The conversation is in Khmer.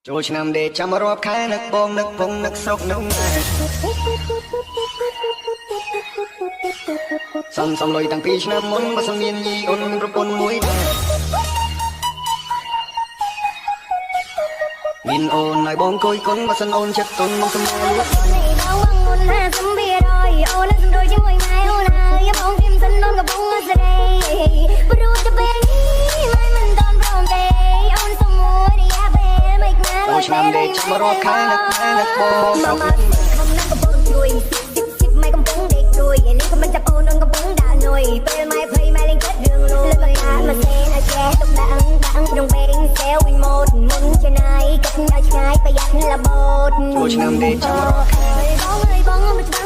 ចូលឆ្នាំដេកចាំរាប់ខែនឹកបងនឹកពងនឹកស្រុកនឹកម៉ែសំលុយតាំងពីឆ្នាំមុនបើសិនមានញីអូនប្រពន្ធមួយដែរមានអូនឲ្យបងគួយគុណបើសិនអូនចិត្តទុនមកសម្រួលអូនណាសំបៀរយអូនសំរួយជាមួយម៉ែអូនហើយបងគឹមសិនអូនកំពុងស្រីព្រោះតែពេលនេះម៉ែមិនតន់ព្រមទេអូនសុំមួយរយៈពេលមិនណាចូលឆ្នាំដេកចាំរាប់ខែនឹកម៉ែនឹកបងស្រុកនឹកម៉ែ កំពុងជួយម៉ែកំពុងដេករួយនេះក៏មិនចាប់អូនកំពុងដាក់នុយពេលម៉ែភ័យម៉ែលេងចិត្តរឿងលួយលើកអាមកសេនឲ្យចេះទុកដាក់ក្នុងពេលសេវវិញម៉ូតមុនជាណៃគិតឲ្យឆ្ងាយប្រយ័ត្នលបូតចូលឆ្នាំដេកចាំរាប់ខែបងអើយបងមិនច្បាស់